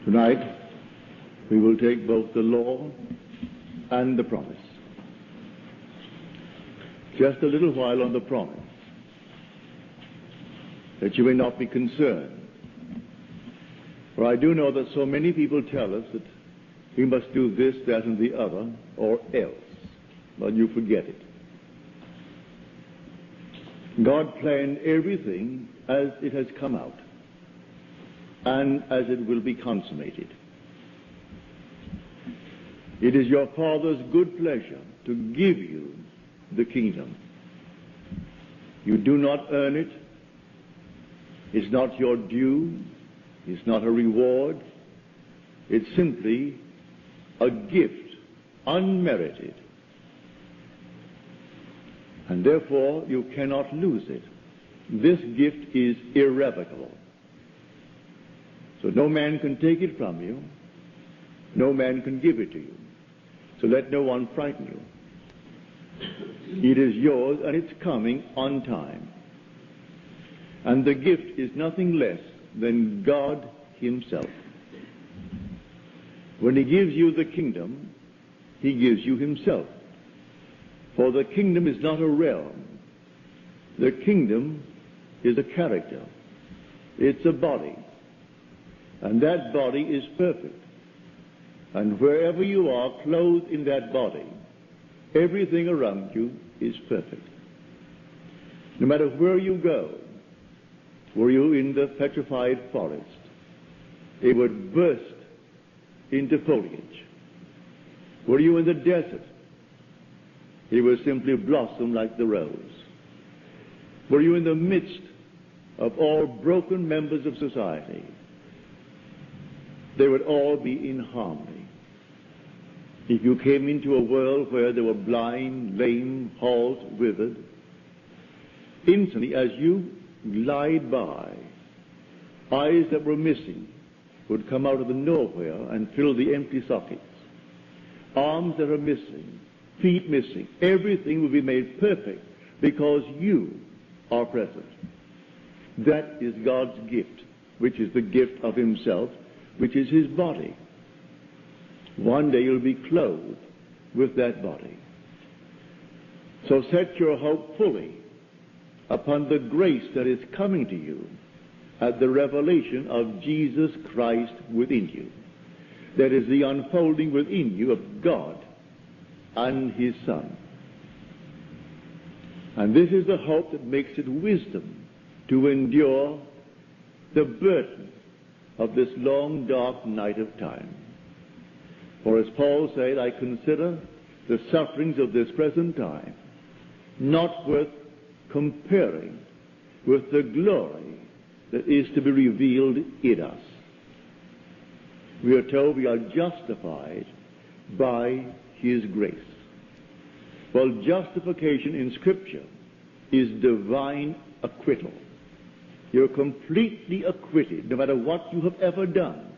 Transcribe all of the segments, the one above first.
Tonight, we will take both the law and the promise. Just a little while on the promise, that you may not be concerned. For I do know that so many people tell us that we must do this, that, and the other, or else. But you forget it. God planned everything as it has come out, and as it will be consummated. It is your Father's good pleasure to give you the kingdom. You do not earn it. It's not your due. It's not a reward. It's simply a gift, unmerited. And therefore, you cannot lose it. This gift is irrevocable. So no man can take it from you. No man can give it to you. So let no one frighten you. It is yours, and it's coming on time. And the gift is nothing less than God himself. When he gives you the kingdom, he gives you himself. For the kingdom is not a realm. The kingdom is a character. It's a body. And that body is perfect. And wherever you are clothed in that body, everything around you is perfect. No matter where you go, were you in the petrified forest, it would burst into foliage. Were you in the desert, it would simply blossom like the rose. Were you in the midst of all broken members of society, they would all be in harmony. If you came into a world where there were blind, lame, halt, withered, instantly as you glide by, eyes that were missing would come out of the nowhere and fill the empty sockets. Arms that are missing, feet missing, everything will be made perfect because you are present. That is God's gift, which is the gift of himself, which is his body. One day you'll be clothed with that body. So set your hope fully upon the grace that is coming to you at the revelation of Jesus Christ within you. That is the unfolding within you of God and his Son. And this is the hope that makes it wisdom to endure the burden of this long, dark night of time. For as Paul said, I consider the sufferings of this present time not worth comparing with the glory that is to be revealed in us. We are told we are justified by his grace. Well, justification in Scripture is divine acquittal. You're completely acquitted. No matter what you have ever done,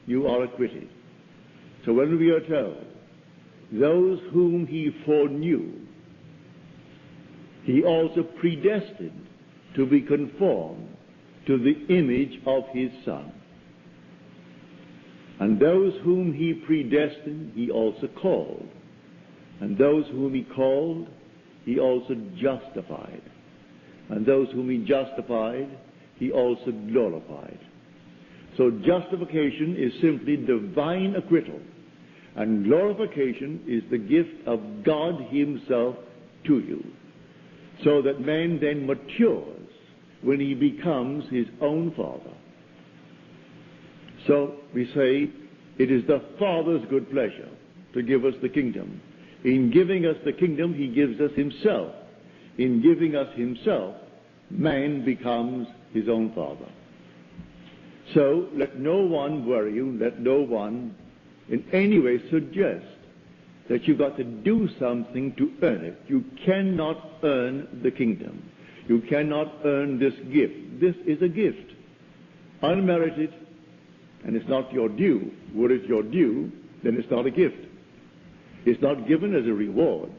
you are acquitted. So when we are told, those whom he foreknew, he also predestined to be conformed to the image of his Son. And those whom he predestined, he also called. And those whom he called, he also justified. And those whom he justified, he also glorified. So justification is simply divine acquittal. And glorification is the gift of God himself to you. So that man then matures when he becomes his own Father. So we say, it is the Father's good pleasure to give us the kingdom. In giving us the kingdom, he gives us himself. In giving us himself, man becomes his own Father. So let no one worry you, let no one in any way suggest that you've got to do something to earn it. You cannot earn the kingdom. You cannot earn this gift. This is a gift, unmerited, and it's not your due. Were it your due, then it's not a gift. It's not given as a reward.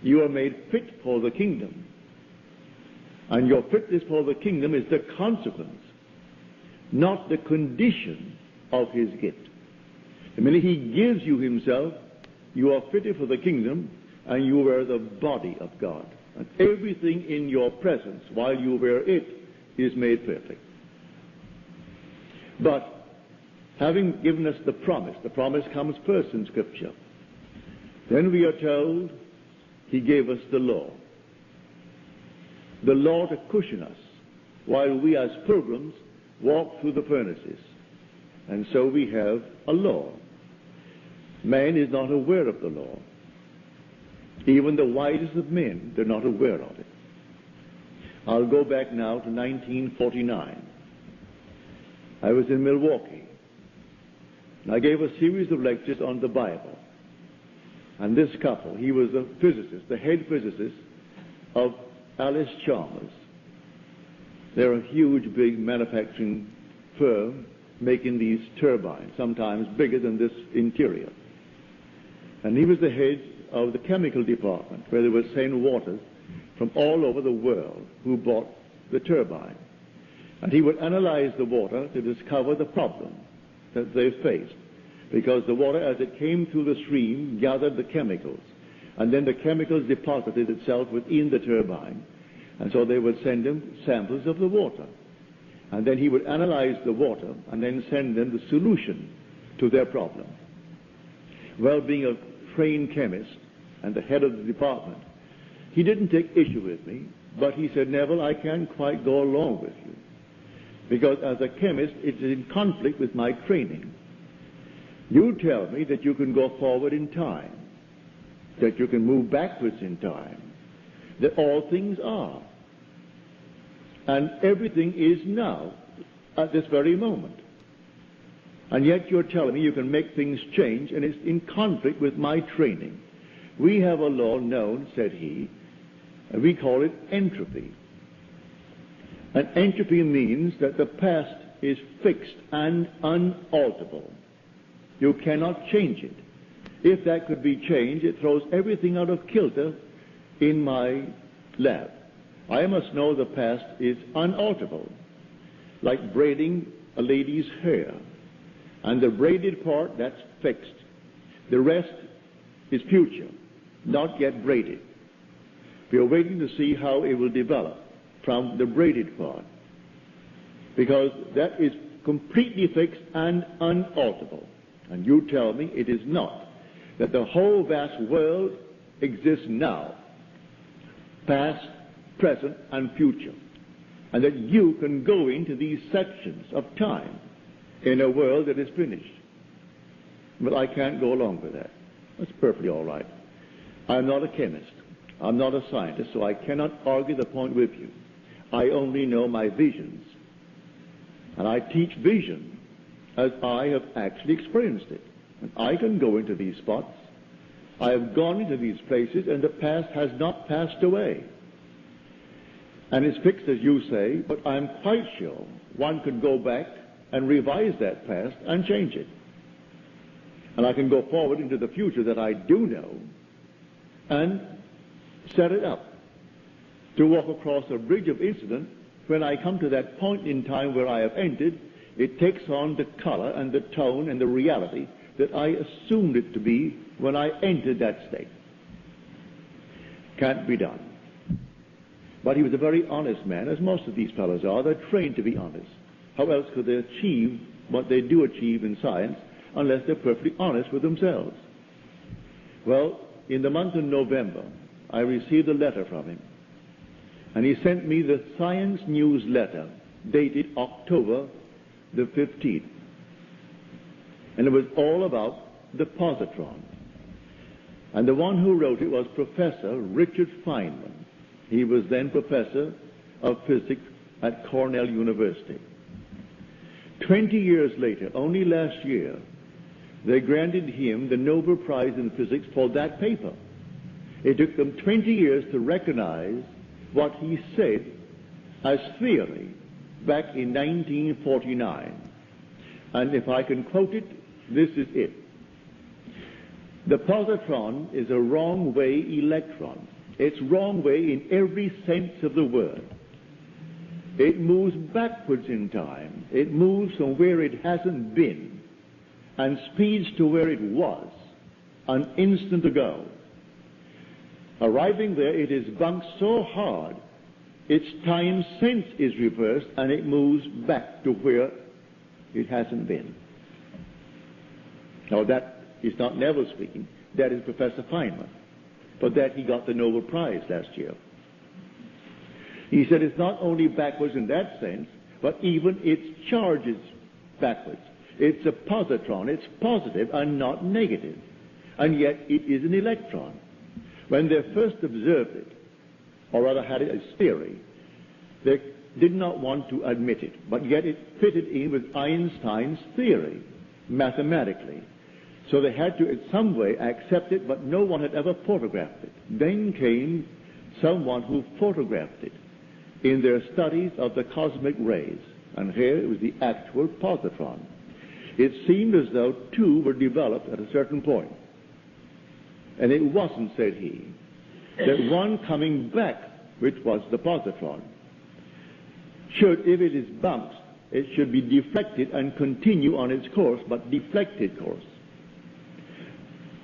You are made fit for the kingdom. And your fitness for the kingdom is the consequence, not the condition of his gift. The minute he gives you himself, you are fitted for the kingdom, and you wear the body of God. And everything in your presence, while you wear it, is made perfect. But having given us the promise comes first in Scripture. Then we are told he gave us the law to cushion us while we as pilgrims walk through the furnaces. And so we have a law. Man is not aware of the law. Even the wisest of men, they're not aware of it. I'll go back now to 1949. I was in Milwaukee. And I gave a series of lectures on the Bible. And this couple, he was a physicist, the head physicist of Alice Chalmers. They're a huge, big manufacturing firm making these turbines, sometimes bigger than this interior. And he was the head of the chemical department, where they would send water from all over the world who bought the turbine. And he would analyze the water to discover the problem that they faced, because the water, as it came through the stream, gathered the chemicals, and then the chemicals deposited itself within the turbine, and so they would send him samples of the water. And then he would analyze the water and then send them the solution to their problem. Well, being a trained chemist and the head of the department, he didn't take issue with me, but he said, Neville, I can't quite go along with you, because as a chemist, it's in conflict with my training. You tell me that you can go forward in time, that you can move backwards in time, that all things are, and everything is now, at this very moment. And yet you're telling me you can make things change, and it's in conflict with my training. We have a law known, said he, and we call it entropy. And entropy means that the past is fixed and unalterable. You cannot change it. If that could be changed, it throws everything out of kilter in my lab. I must know the past is unalterable, like braiding a lady's hair. And the braided part, that's fixed. The rest is future, not yet braided. We are waiting to see how it will develop from the braided part, because that is completely fixed and unalterable. And you tell me it is not, that the whole vast world exists now, past, present, and future, and that you can go into these sections of time in a world that is finished. But I can't go along with that. That's perfectly all right. I'm not a chemist. I'm not a scientist, so I cannot argue the point with you. I only know my visions. And I teach vision as I have actually experienced it. And I can go into these spots. I have gone into these places, and the past has not passed away. And it's fixed, as you say, but I'm quite sure one could go back and revise that past and change it. And I can go forward into the future that I do know and set it up to walk across a bridge of incident. When I come to that point in time where I have entered, it takes on the color and the tone and the reality that I assumed it to be when I entered that state. Can't be done. But he was a very honest man, as most of these fellows are. They're trained to be honest. How else could they achieve what they do achieve in science unless they're perfectly honest with themselves? Well, in the month of November, I received a letter from him. And he sent me the Science News letter dated October the 15th. And it was all about the positron. And the one who wrote it was Professor Richard Feynman. He was then professor of physics at Cornell University. 20 years later, only last year, they granted him the Nobel Prize in Physics for that paper. It took them 20 years to recognize what he said as theory back in 1949. And if I can quote it, this is it. The positron is a wrong-way electron. It's wrong way in every sense of the word. It moves backwards in time. It moves from where it hasn't been and speeds to where it was an instant ago. Arriving there, it is bumped so hard, its time sense is reversed, and it moves back to where it hasn't been. Now, that is not Neville speaking. That is Professor Feynman. For that, he got the Nobel Prize last year. He said it's not only backwards in that sense, but even its charge is backwards. It's a positron. It's positive and not negative. And yet, it is an electron. When they first observed it, or rather had it as theory, they did not want to admit it, but yet it fitted in with Einstein's theory, mathematically. So they had to in some way accept it, but no one had ever photographed it. Then came someone who photographed it in their studies of the cosmic rays, and here it was the actual positron. It seemed as though two were developed at a certain point. And it wasn't, said he, that one coming back, which was the positron, should, if it is bumped, it should be deflected and continue on its course, but deflected course.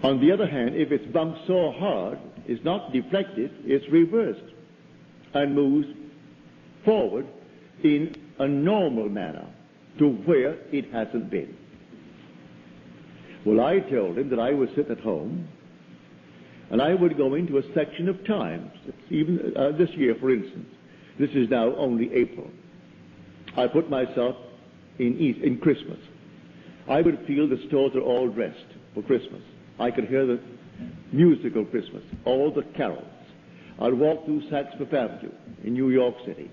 On the other hand, if it's bumped so hard, it's not deflected, it's reversed and moves forward in a normal manner to where it hasn't been. Well, I told him that I would sit at home and I would go into a section of time, even this year, for instance. This is now only April. I put myself in Christmas. I would feel the stores are all dressed for Christmas. I could hear the musical Christmas, all the carols. I'd walk through Saks Fifth Avenue in New York City,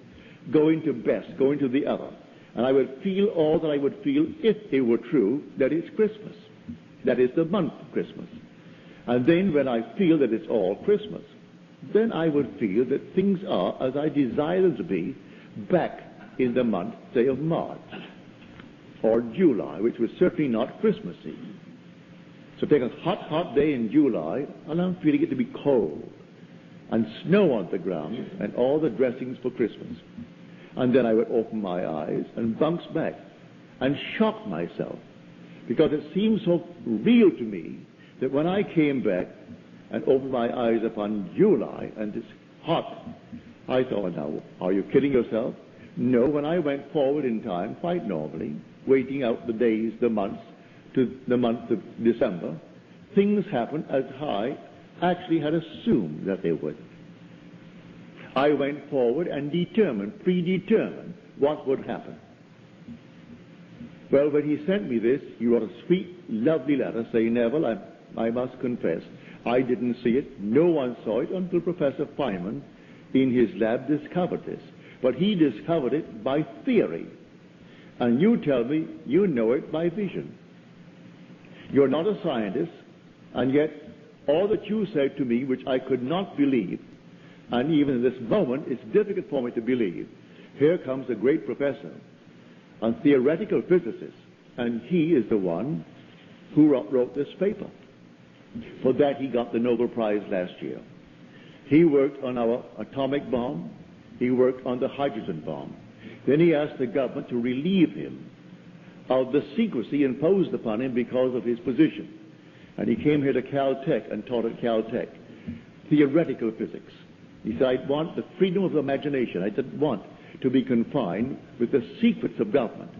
going to Best, going to the other, and I would feel all that I would feel if it were true that it's Christmas. That is the month of Christmas. And then when I feel that it's all Christmas, then I would feel that things are as I desire them to be back in the month, say, of March or July, which was certainly not Christmassy. So take a hot, hot day in July, and I'm feeling it to be cold, and snow on the ground, and all the dressings for Christmas. And then I would open my eyes and bounce back and shock myself, because it seemed so real to me that when I came back and opened my eyes upon July, and it's hot, I thought, now, are you kidding yourself? No, when I went forward in time, quite normally, waiting out the days, the months, to the month of December, things happened as I actually had assumed that they would. I went forward and predetermined what would happen. Well, when he sent me this, he wrote a sweet, lovely letter saying, Neville, I must confess, I didn't see it. No one saw it until Professor Feynman in his lab discovered this. But he discovered it by theory. And you tell me you know it by vision. You're not a scientist, and yet all that you said to me, which I could not believe, and even in this moment it's difficult for me to believe, here comes a great professor, a theoretical physicist, and he is the one who wrote this paper. For that he got the Nobel Prize last year. He worked on our atomic bomb. He worked on the hydrogen bomb. Then he asked the government to relieve him of the secrecy imposed upon him because of his position. And he came here to Caltech and taught at Caltech theoretical physics. He said, I want the freedom of imagination. I didn't want to be confined with the secrets of government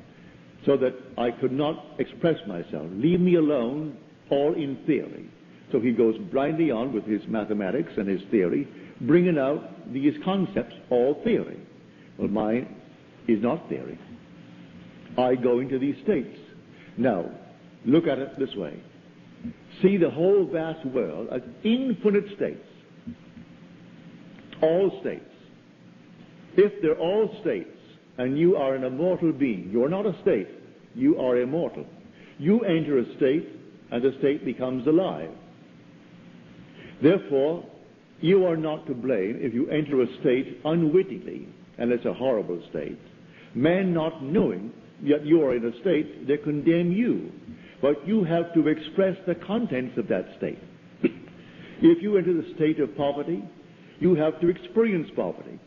so that I could not express myself. Leave me alone, all in theory. So he goes blindly on with his mathematics and his theory, bringing out these concepts, all theory. Well, mine is not theory. I go into these states. Now, look at it this way. See the whole vast world as infinite states. All states. If they're all states, and you are an immortal being, you're not a state, you are immortal. You enter a state, and the state becomes alive. Therefore, you are not to blame if you enter a state unwittingly, and it's a horrible state. Men not knowing that you are in a state, they condemn you. But you have to express the contents of that state. If you enter the state of poverty, you have to experience poverty.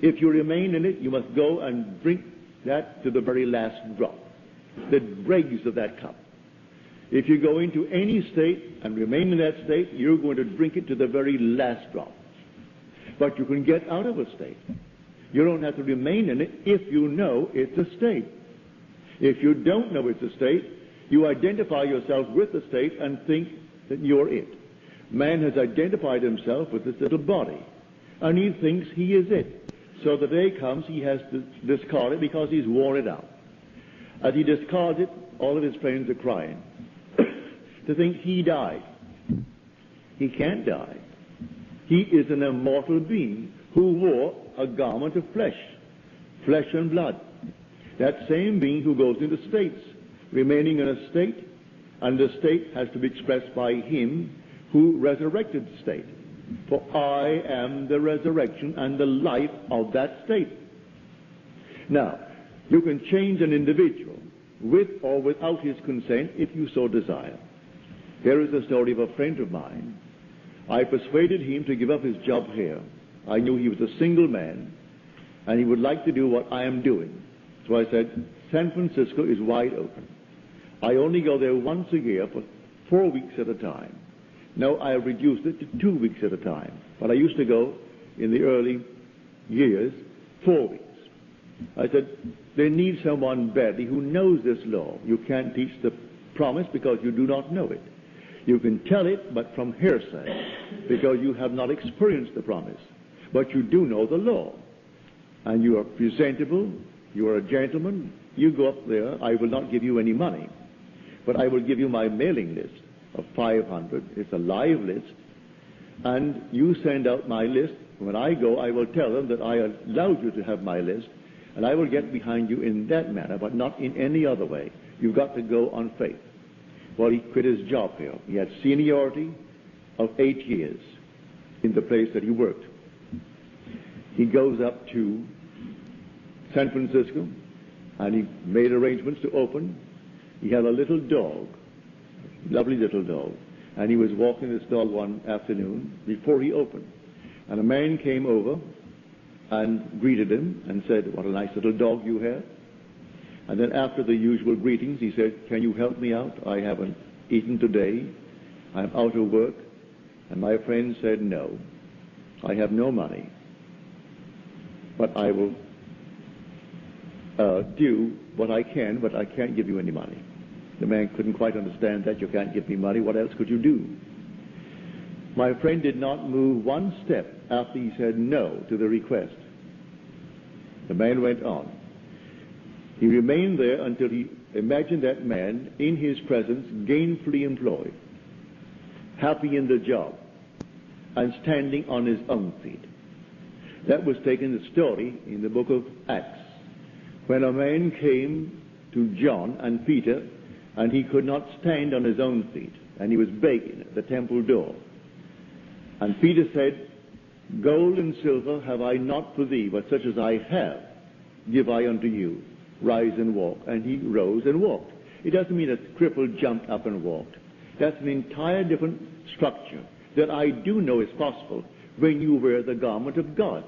If you remain in it, you must go and drink that to the very last drop, the dregs of that cup. If you go into any state and remain in that state, you're going to drink it to the very last drop. But you can get out of a state. You don't have to remain in it if you know it's a state. If you don't know it's a state, you identify yourself with the state and think that you're it. Man has identified himself with this little body, and he thinks he is it. So the day comes, he has to discard it because he's worn it out. As he discards it, all of his friends are crying to think he died. He can't die. He is an immortal being who wore a garment of flesh and blood. That same being who goes into states, remaining in a state, and the state has to be expressed by him who resurrected the state. For I am the resurrection and the life of that state. Now, you can change an individual with or without his consent if you so desire. Here is the story of a friend of mine. I persuaded him to give up his job here. I knew he was a single man, and he would like to do what I am doing. So I said, San Francisco is wide open. I only go there once a year for 4 weeks at a time. Now I have reduced it to 2 weeks at a time. But I used to go, in the early years, 4 weeks. I said, they need someone badly who knows this law. You can't teach the promise because you do not know it. You can tell it, but from hearsay, because you have not experienced the promise. But you do know the law. And you are presentable, you are a gentleman, you go up there, I will not give you any money. But I will give you my mailing list of 500. It's a live list. And you send out my list. When I go, I will tell them that I allowed you to have my list, and I will get behind you in that manner, but not in any other way. You've got to go on faith. Well, he quit his job here. He had seniority of 8 years in the place that he worked. He goes up to San Francisco, and he made arrangements to open. He had a little dog, lovely little dog, and he was walking this dog one afternoon before he opened. And a man came over and greeted him and said, "What a nice little dog you have." And then after the usual greetings, he said, "Can you help me out? I haven't eaten today. I'm out of work." And my friend said, "No, I have no money, but I will do what I can, but I can't give you any money." The man couldn't quite understand that. You can't give me money. What else could you do? My friend did not move one step after he said no to the request. The man went on. He remained there until he imagined that man in his presence gainfully employed, happy in the job, and standing on his own feet. That was taken the story in the book of Acts, when a man came to John and Peter, and he could not stand on his own feet, and he was begging at the temple door. And Peter said, "Gold and silver have I not for thee, but such as I have give I unto you. Rise and walk." And he rose and walked. It doesn't mean a cripple jumped up and walked. That's an entire different structure that I do know is possible when you wear the garment of God.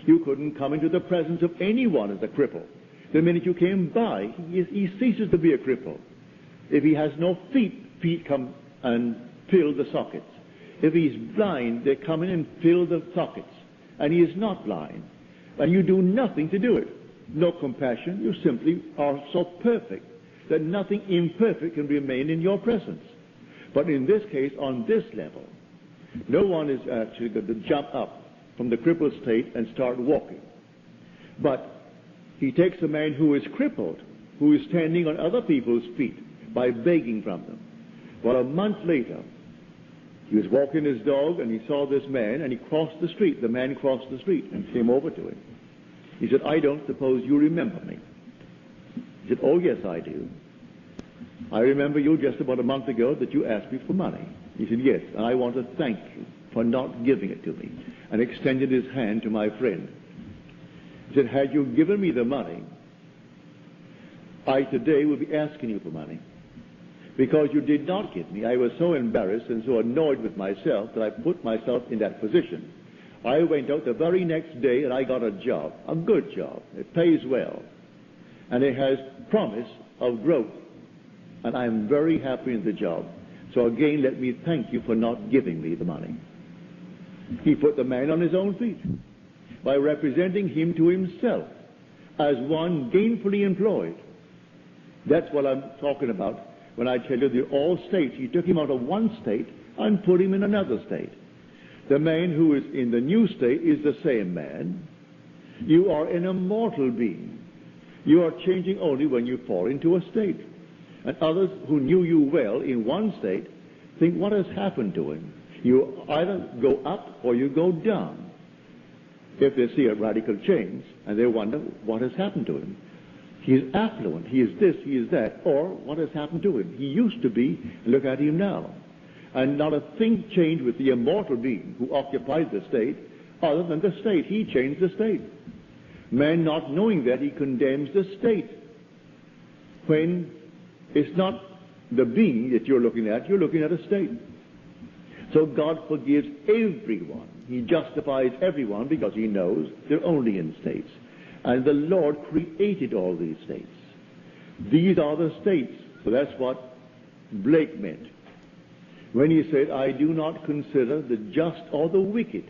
You couldn't come into the presence of anyone as a cripple. The minute you came by, he ceases to be a cripple. If he has no feet, feet come and fill the sockets. If he's blind, they come in and fill the sockets. And he is not blind. And you do nothing to do it. No compassion. You simply are so perfect that nothing imperfect can remain in your presence. But in this case, on this level, no one is actually going to jump up from the crippled state and start walking. But he takes a man who is crippled, who is standing on other people's feet by begging from them. Well, a month later, he was walking his dog, and he saw this man, and he crossed the street. The man crossed the street and came over to him. He said, "I don't suppose you remember me." He said, "Oh, yes, I do. I remember you just about a month ago that you asked me for money." He said, "Yes, and I want to thank you for not giving it to me," and extended his hand to my friend. He said, "Had you given me the money, I today would be asking you for money. Because you did not give me, I was so embarrassed and so annoyed with myself that I put myself in that position. I went out the very next day and I got a job, a good job. It pays well. And it has promise of growth. and I am very happy in the job. So again, let me thank you for not giving me the money. He put the man on his own feet by representing him to himself as one gainfully employed. That's what I'm talking about when I tell you the all states. He took him out of one state and put him in another state. The man who is in the new state is the same man. You are an immortal being. You are changing only when you fall into a state. And others who knew you well in one state think, what has happened to him? You either go up or you go down. If they see a radical change, and they wonder, what has happened to him? He is affluent, he is this, he is that, or what has happened to him? He used to be, look at him now. And not a thing changed with the immortal being who occupied the state, other than the state. He changed the state. Man, not knowing that, he condemns the state. When it's not the being that you're looking at a state. So God forgives everyone. He justifies everyone because he knows they're only in states. And the Lord created all these states. These are the states. So that's what Blake meant when he said, I do not consider the just or the wicked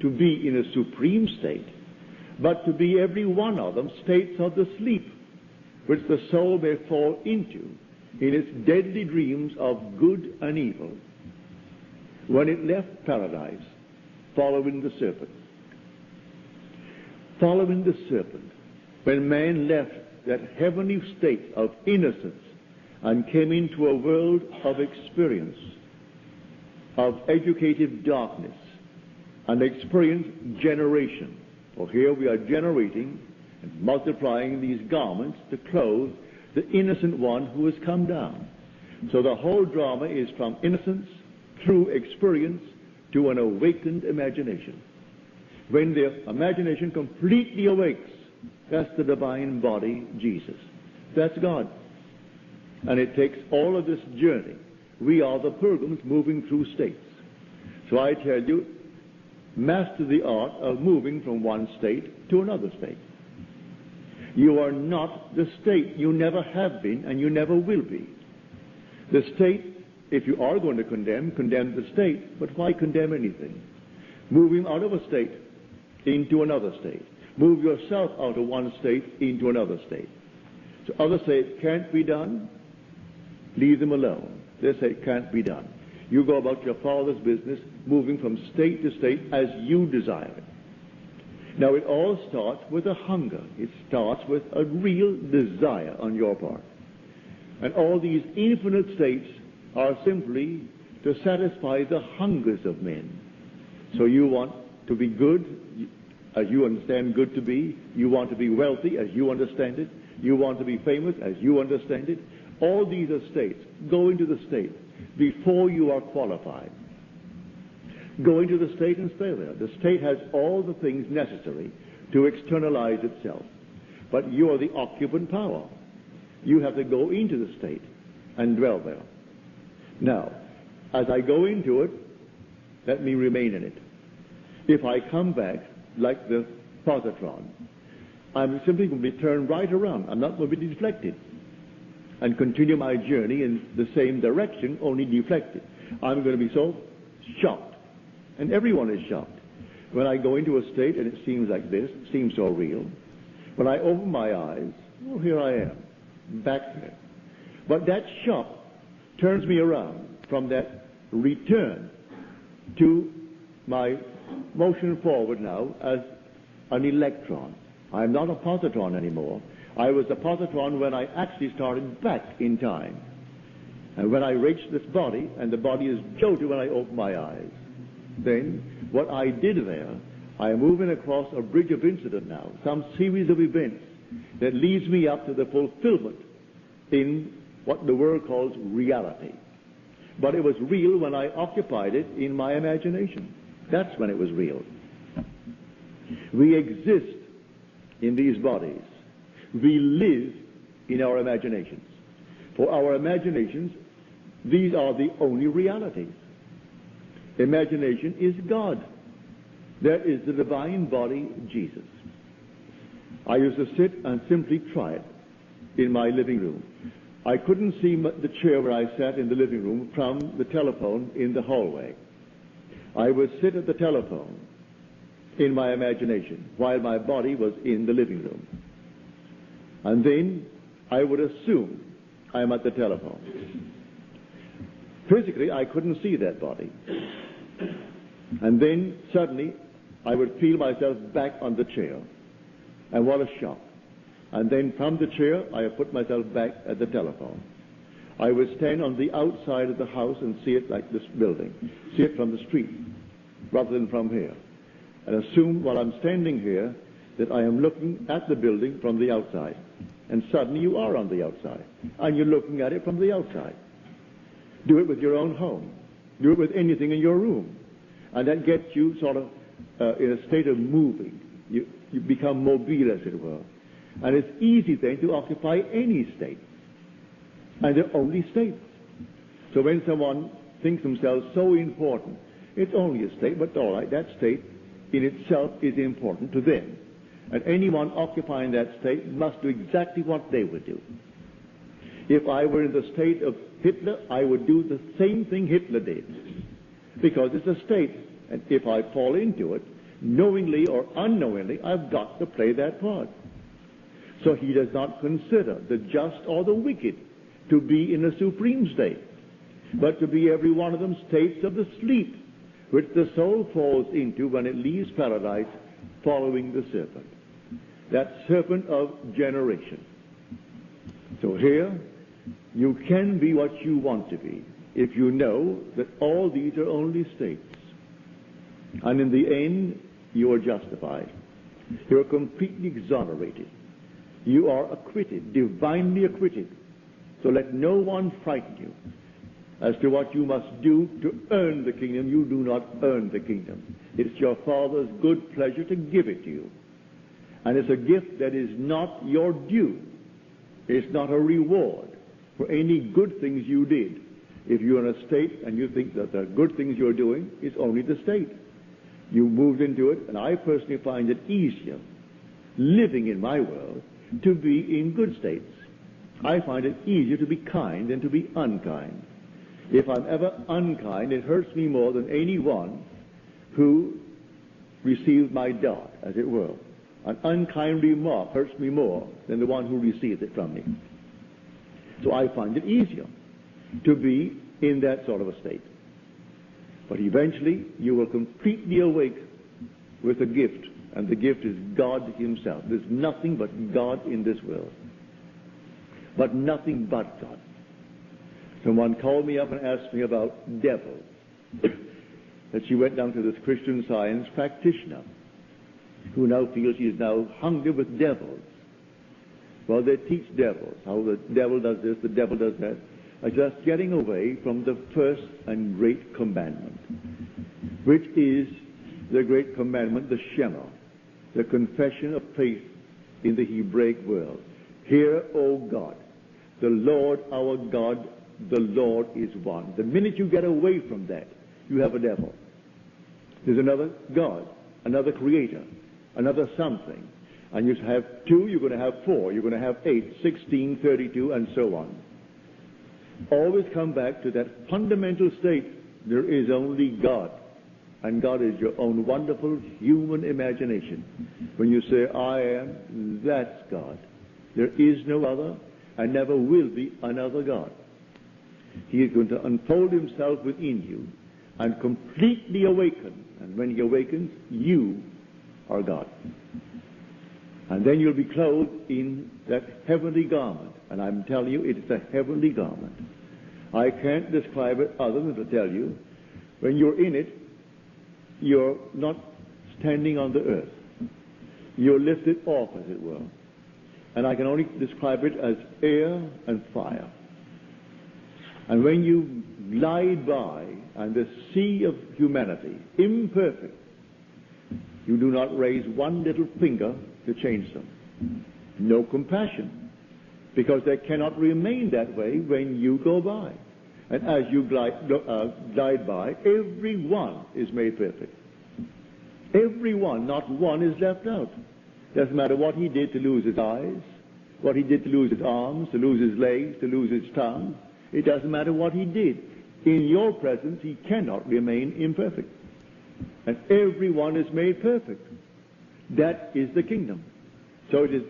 to be in a supreme state, but to be every one of them states of the sleep, which the soul may fall into in its deadly dreams of good and evil, when it left paradise, following the serpent. Following the serpent, when man left that heavenly state of innocence and came into a world of experience, of educative darkness, and experienced generation. For here we are generating and multiplying these garments to clothe the innocent one who has come down. So the whole drama is from innocence through experience to an awakened imagination. When the imagination completely awakes, that's the divine body, Jesus. That's God. And it takes all of this journey. We are the pilgrims moving through states. So I tell you, master the art of moving from one state to another state. You are not the state. You never have been, and you never will be. The state, if you are going to condemn the state, but why condemn anything? Move him out of a state into another state. Move yourself out of one state into another state. So others say it can't be done. Leave them alone. They say it can't be done. You go about your Father's business, moving from state to state as you desire it. Now, it all starts with a hunger. It starts with a real desire on your part. And all these infinite states are simply to satisfy the hungers of men. So you want to be good, as you understand good to be. You want to be wealthy, as you understand it. You want to be famous, as you understand it. All these are states. Go into the state before you are qualified. Go into the state and stay there. The state has all the things necessary to externalize itself. But you are the occupant power. You have to go into the state and dwell there. Now, as I go into it, let me remain in it. If I come back like the positron, I'm simply going to be turned right around. I'm not going to be deflected and continue my journey in the same direction, only deflected. I'm going to be so shocked, and everyone is shocked. When I go into a state and it seems like this, it seems so real. When I open my eyes, oh, here I am, back there. But that shock turns me around from that return to my motion forward now as an electron. I'm not a positron anymore. I was a positron when I actually started back in time. And when I reached this body, and the body is jolted when I open my eyes, then what I did there, I am moving across a bridge of incident now, some series of events that leads me up to the fulfillment in what the world calls reality. But it was real when I occupied it in my imagination. That's when it was real. We exist in these bodies. We live in our imaginations. For our imaginations, these are the only realities. Imagination is God. There is the divine body, Jesus. I used to sit and simply try it in my living room. I couldn't see the chair where I sat in the living room from the telephone in the hallway. I would sit at the telephone in my imagination while my body was in the living room. And then I would assume I'm at the telephone. Physically, I couldn't see that body. And then suddenly I would feel myself back on the chair. And what a shock. And then from the chair, I would put myself back at the telephone. I would stand on the outside of the house and see it like this building, see it from the street rather than from here, and assume while I'm standing here that I am looking at the building from the outside. And suddenly you are on the outside, and you're looking at it from the outside. Do it with your own home. Do it with anything in your room. And that gets you sort of in a state of moving. You become mobile, as it were. And it's easy then to occupy any state. And they're only states. So when someone thinks themselves so important, it's only a state, but all right, that state in itself is important to them. And anyone occupying that state must do exactly what they would do. If I were in the state of Hitler, I would do the same thing Hitler did. Because it's a state. And if I fall into it, knowingly or unknowingly, I've got to play that part. So he does not consider the just or the wicked to be in a supreme state, but to be every one of them states of the sleep, which the soul falls into when it leaves paradise following the serpent. That serpent of generation. So here, you can be what you want to be if you know that all these are only states. And in the end, you are justified. You are completely exonerated. You are acquitted, divinely acquitted. So let no one frighten you as to what you must do to earn the kingdom. You do not earn the kingdom. It's your Father's good pleasure to give it to you. And it's a gift that is not your due. It's not a reward for any good things you did. If you're in a state and you think that the good things you're doing is only the state, you moved into it, and I personally find it easier living in my world to be in good states. I find it easier to be kind than to be unkind. If I'm ever unkind, it hurts me more than anyone who received my dart, as it were. An unkind remark hurts me more than the one who received it from me. So I find it easier to be in that sort of a state. But eventually, you will completely awake with a gift, and the gift is God himself. There's nothing but God in this world. But nothing but God. Someone called me up and asked me about devils. That she went down to this Christian Science practitioner who now feels she is now hungry with devils. Well, they teach devils, how the devil does this, the devil does that. Just getting away from the first and great commandment, which is the great commandment, the Shema, the confession of faith in the Hebraic world. Hear, O God, the Lord our God, the Lord is one. The minute you get away from that, you have a devil. There's another God, another creator, another something. And you have 2, you're going to have 4, you're going to have 8, 16, 32, and so on. Always come back to that fundamental state. There is only God. And God is your own wonderful human imagination. When you say, I am, that's God. There is no other, and never will be another God. He is going to unfold himself within you and completely awaken. And when he awakens, you are God. And then you'll be clothed in that heavenly garment. And I'm telling you, it is a heavenly garment. I can't describe it other than to tell you, when you're in it, you're not standing on the earth. You're lifted off, as it were. And I can only describe it as air and fire. And when you glide by, and the sea of humanity, imperfect, you do not raise one little finger to change them. No compassion, because they cannot remain that way when you go by. And as you glide by, every one is made perfect. Every one, not one is left out. Doesn't matter what he did to lose his eyes, what he did to lose his arms, to lose his legs, to lose his tongue. It doesn't matter what he did. In your presence, he cannot remain imperfect. And everyone is made perfect. That is the kingdom. So it is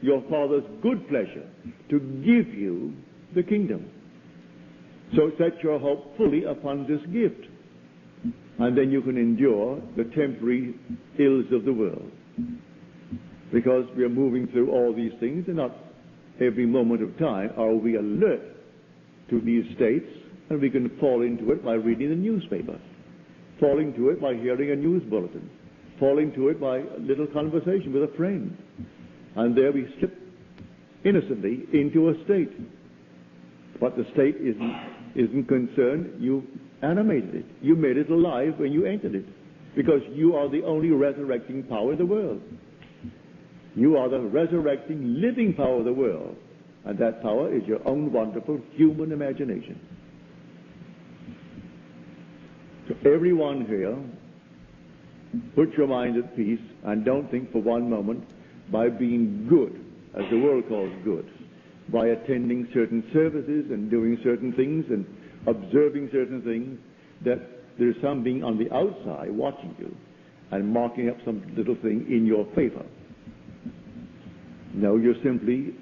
your Father's good pleasure to give you the kingdom. So set your hope fully upon this gift. And then you can endure the temporary ills of the world. Because we are moving through all these things, and not every moment of time are we alert to these states, and we can fall into it by reading the newspaper, fall into it by hearing a news bulletin, fall into it by a little conversation with a friend. And there we slip innocently into a state. But the state isn't concerned. You animated it. You made it alive when you entered it. Because you are the only resurrecting power in the world. You are the resurrecting, living power of the world. And that power is your own wonderful human imagination. So everyone here, put your mind at peace and don't think for one moment by being good, as the world calls good, by attending certain services and doing certain things and observing certain things, that there's something on the outside watching you and marking up some little thing in your favor. No, you're simply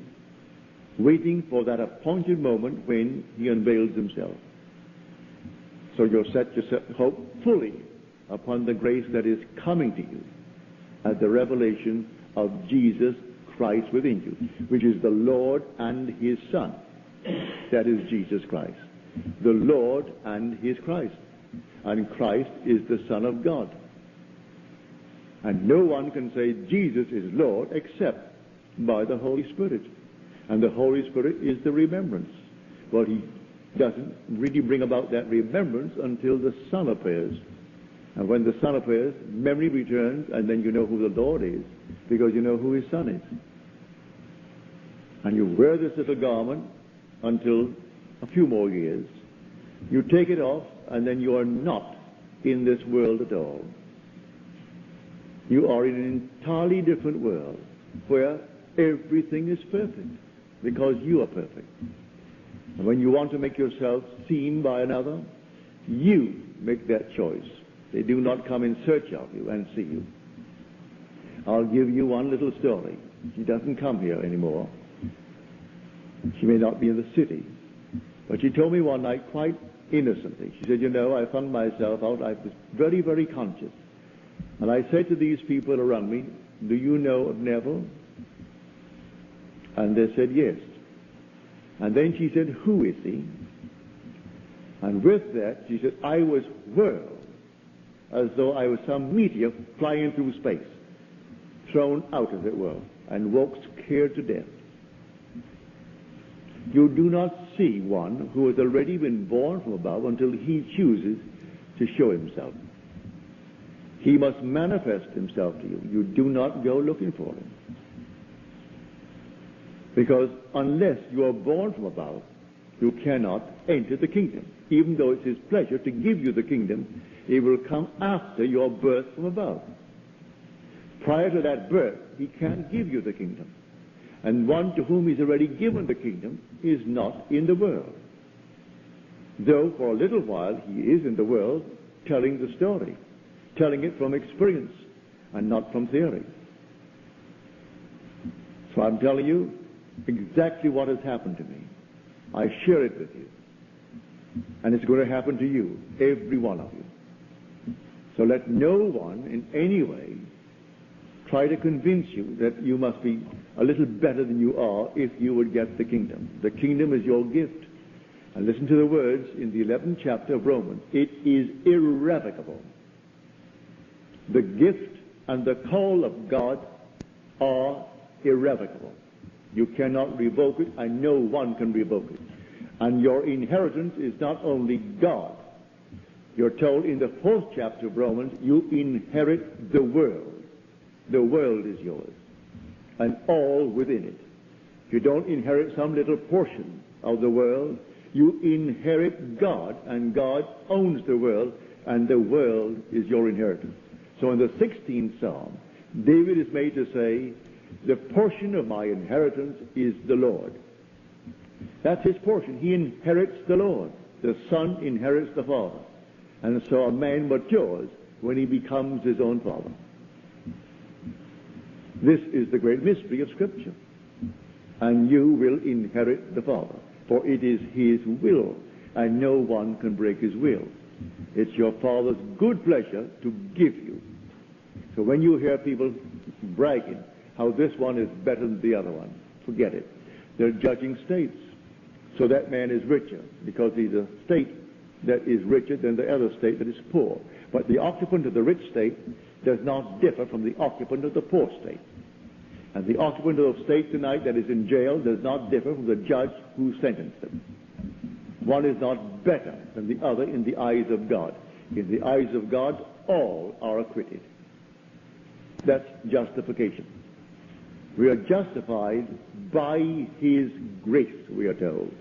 waiting for that appointed moment when he unveils himself. So you'll set your hope fully upon the grace that is coming to you as the revelation of Jesus Christ within you, which is the Lord and his Son. That is Jesus Christ. The Lord and his Christ. And Christ is the Son of God. And no one can say Jesus is Lord except by the Holy Spirit. And the Holy Spirit is the remembrance. Well, he doesn't really bring about that remembrance until the Son appears. And when the Son appears, memory returns, and then you know who the Lord is, because you know who his Son is. And you wear this little garment until a few more years. You take it off, and then you are not in this world at all. You are in an entirely different world, where everything is perfect, because you are perfect. And when you want to make yourself seen by another, you make that choice. They do not come in search of you and see you. I'll give you one little story. She doesn't come here anymore. She may not be in the city. But she told me one night quite innocently. She said, you know, I found myself out. I was very, very conscious. And I said to these people around me, do you know of Neville? And they said, yes. And then she said, who is he? And with that, she said, I was whirled as though I was some meteor flying through space, thrown out, as it were, and woke scared to death. You do not see one who has already been born from above until he chooses to show himself. He must manifest himself to you. You do not go looking for him. Because unless you are born from above, you cannot enter the kingdom. Even though it's his pleasure to give you the kingdom, it will come after your birth from above. Prior to that birth, he can't give you the kingdom. And one to whom he's already given the kingdom is not in the world. Though for a little while he is in the world telling the story, telling it from experience and not from theory. So I'm telling you exactly what has happened to me. I share it with you. And it's going to happen to you, every one of you. So let no one in any way try to convince you that you must be a little better than you are if you would get the kingdom. The kingdom is your gift. And listen to the words in the 11th chapter of Romans. It is irrevocable. The gift and the call of God are irrevocable. You cannot revoke it, and no one can revoke it. And your inheritance is not only God. You're told in the 4th chapter of Romans, you inherit the world. The world is yours, and all within it. You don't inherit some little portion of the world. You inherit God, and God owns the world, and the world is your inheritance. So in the 16th Psalm, David is made to say, The portion of my inheritance is the Lord. That's his portion. He inherits the Lord. The Son inherits the Father. And so a man matures when he becomes his own father. This is the great mystery of Scripture. And you will inherit the Father, for it is his will, and no one can break his will. It's your Father's good pleasure to give you. So when you hear people bragging how this one is better than the other one, forget it. They're judging states. So that man is richer because he's a state that is richer than the other state that is poor. But the occupant of the rich state does not differ from the occupant of the poor state. And the occupant of the state tonight that is in jail does not differ from the judge who sentenced him. One is not better than the other in the eyes of God. In the eyes of God, all are acquitted. That's justification. We are justified by his grace, we are told.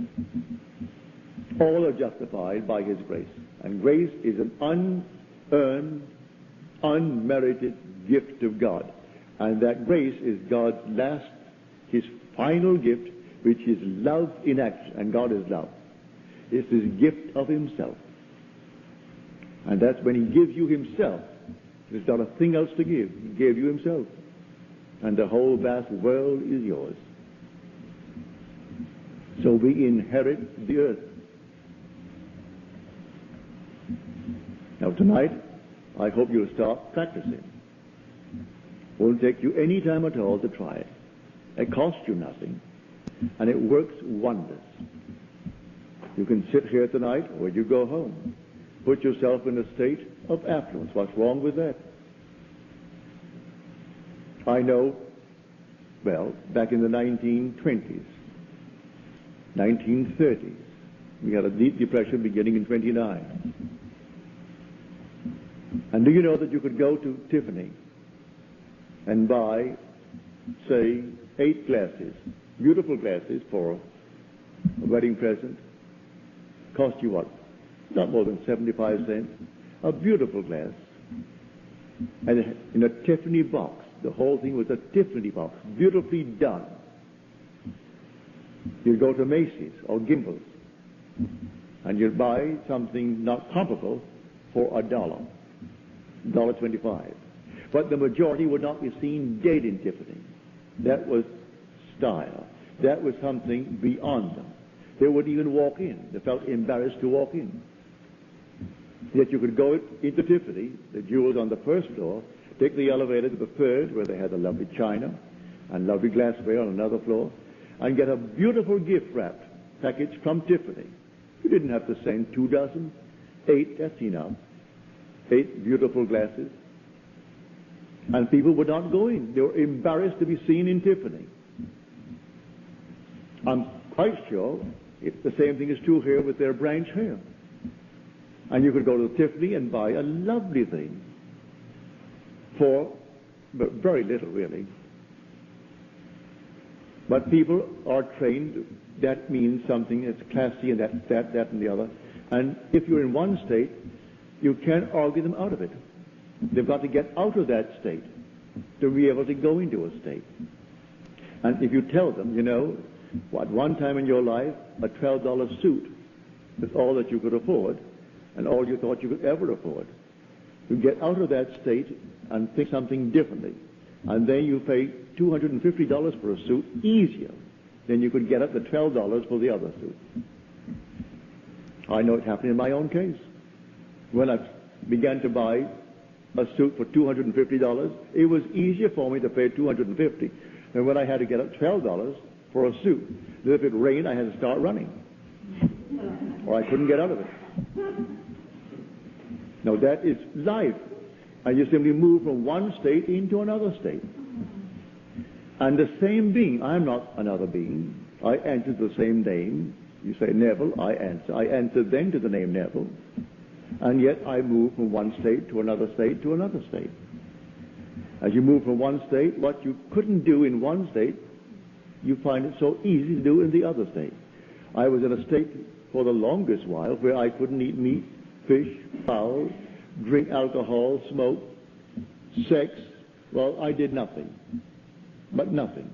All are justified by his grace. And grace is an unearned, unmerited gift of God. And that grace is God's last, his final gift, which is love in action. And God is love. It's his gift of himself. And that's when he gives you himself. There's not a thing else to give. He gave you himself. And the whole vast world is yours. So we inherit the earth. Now tonight, I hope you'll start practicing. Won't take you any time at all to try it. It costs you nothing, and it works wonders. You can sit here tonight or you go home. Put yourself in a state of affluence. What's wrong with that? I know, well, back in the 1920s, 1930s, we had a deep depression beginning in 29. And do you know that you could go to Tiffany and buy, say, 8 glasses, beautiful glasses for a wedding present? Cost you what? Not more than 75 cents. A beautiful glass. And in a Tiffany box. The whole thing was a Tiffany box, beautifully done. You'd go to Macy's or Gimbel's, and you'd buy something not comparable for $1, $1.25. But the majority would not be seen dead in Tiffany. That was style. That was something beyond them. They wouldn't even walk in. They felt embarrassed to walk in. Yet you could go into Tiffany, the jewels on the first floor, take the elevator to the third, where they had a lovely china and lovely glassware on another floor, and get a beautiful gift-wrapped package from Tiffany. You didn't have to send 2 dozen. 8, that's enough. 8 beautiful glasses. And people would not go in. They were embarrassed to be seen in Tiffany. I'm quite sure the same thing is true here with their branch hair. And you could go to Tiffany and buy a lovely thing for very little, really. But people are trained, that means something that's classy and that and the other. And if you're in one state, you can't argue them out of it. They've got to get out of that state to be able to go into a state. And if you tell them, you know, at one time in your life, a $12 suit is all that you could afford and all you thought you could ever afford. You get out of that state and think something differently. And then you pay $250 for a suit easier than you could get at the $12 for the other suit. I know it happened in my own case. When I began to buy a suit for $250, it was easier for me to pay $250 than when I had to get at $12 for a suit. That if it rained, I had to start running, or I couldn't get out of it. Now that is life. And you simply move from one state into another state. And the same being, I'm not another being. I answer the same name. You say Neville, I answer. I answer then to the name Neville. And yet I move from one state to another state to another state. As you move from one state, what you couldn't do in one state, you find it so easy to do in the other state. I was in a state for the longest while where I couldn't eat meat, fish, fowl, drink alcohol, smoke, sex. Well, I did nothing. but nothing.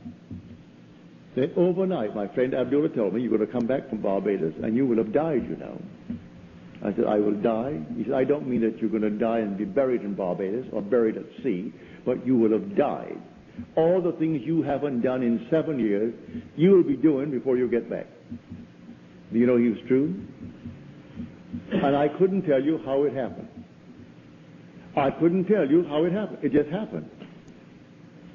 Then overnight, my friend Abdullah told me, you're going to come back from Barbados and you will have died, you know. I said, I will die? He said, I don't mean that you're going to die and be buried in Barbados or buried at sea, but you will have died. All the things you haven't done in 7 years, you will be doing before you get back. Do you know he was true? And I couldn't tell you how it happened. I couldn't tell you how it happened. It just happened.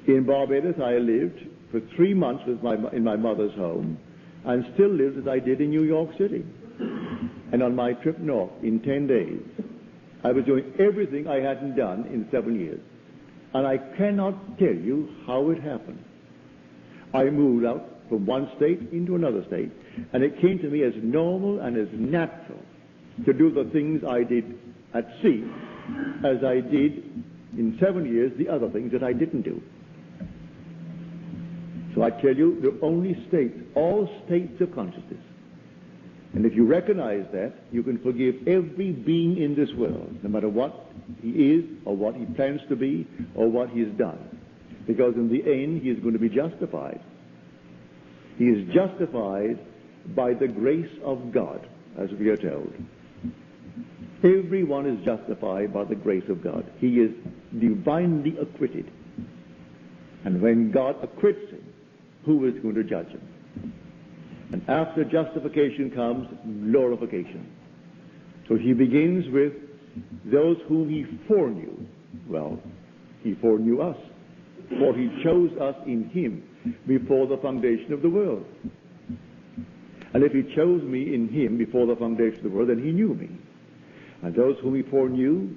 In Barbados, I lived for 3 months in my mother's home, and still lived as I did in New York City. And on my trip north, in 10 days, I was doing everything I hadn't done in 7 years. And I cannot tell you how it happened. I moved out from one state into another state, and it came to me as normal and as natural to do the things I did at sea as I did in 7 years the other things that I didn't do. So I tell you, the only states, all states of consciousness. And if you recognize that, you can forgive every being in this world, no matter what he is or what he plans to be or what he has done. Because in the end, he is going to be justified. He is justified by the grace of God, as we are told. Everyone is justified by the grace of God. He is divinely acquitted. And when God acquits him, who is going to judge him? And after justification comes glorification. So he begins with those whom he foreknew. Well, he foreknew us, for he chose us in him before the foundation of the world. And if he chose me in him before the foundation of the world, then he knew me. And those whom he foreknew,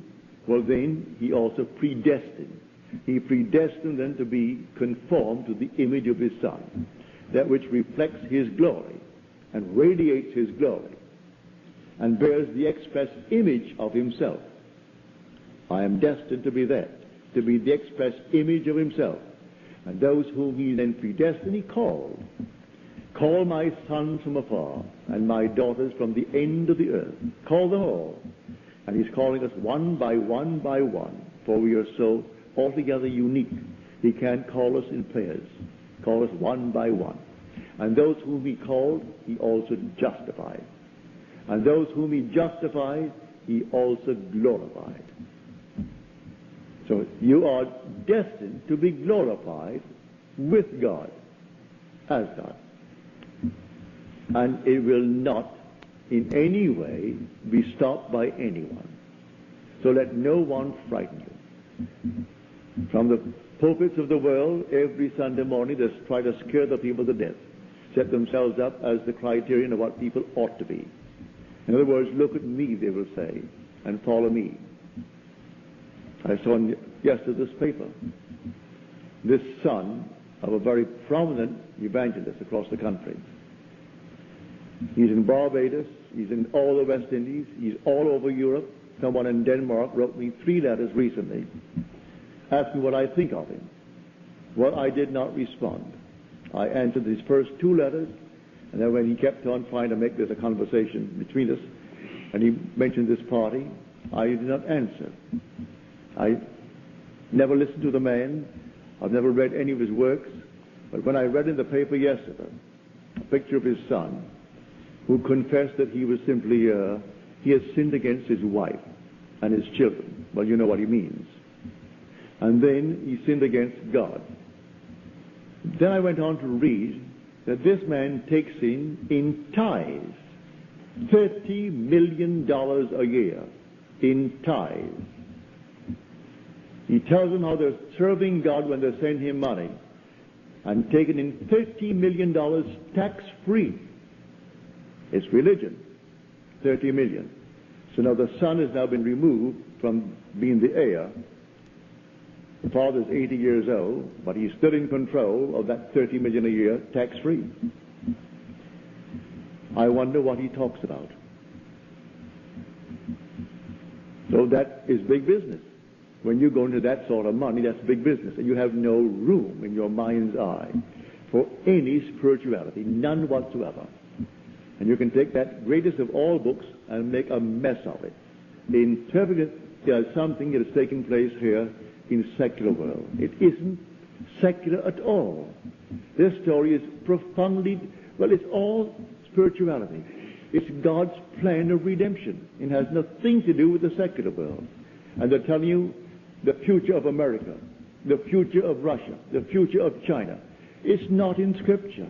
well then he also predestined. He predestined them to be conformed to the image of his Son, that which reflects his glory and radiates his glory and bears the express image of himself. I am destined to be that, to be the express image of himself. And those whom he then predestined, he called. Call my sons from afar and my daughters from the end of the earth. Call them all. And he's calling us one by one by one, for we are so altogether unique. He can't call us in pairs. Call us one by one. And those whom he called, he also justified. And those whom he justified, he also glorified. So you are destined to be glorified with God, as God. And it will not in any way be stopped by anyone. So let no one frighten you. From the pulpits of the world, every Sunday morning, they try to scare the people to death, set themselves up as the criterion of what people ought to be. In other words, look at me, they will say, and follow me. I saw in yesterday's paper this son of a very prominent evangelist across the country. He's in Barbados, he's in all the West Indies, he's all over Europe. Someone in Denmark wrote me 3 letters recently, asking what I think of him. Well, I did not respond. I answered his first 2 letters, and then when he kept on trying to make this a conversation between us, and he mentioned this party, I did not answer. I never listened to the man. I've never read any of his works. But when I read in the paper yesterday a picture of his son, who confessed that he was simply, he has sinned against his wife and his children. Well, you know what he means. And then he sinned against God. Then I went on to read that this man takes in tithes $30 million a year in tithes. He tells them how they're serving God when they send him money and taking in $30 million tax-free. It's religion, $30 million. So now the son has now been removed from being the heir. The father's 80 years old, but he's still in control of that $30 million a year, tax-free. I wonder what he talks about. So that is big business. When you go into that sort of money, that's big business. And you have no room in your mind's eye for any spirituality, none whatsoever. And you can take that greatest of all books and make a mess of it, interpret it as something that is taking place here in secular world. It isn't secular at all. This story is profoundly, well, it's all spirituality. It's God's plan of redemption. It has nothing to do with the secular world. And they're telling you the future of America, the future of Russia, the future of China. It's not in Scripture.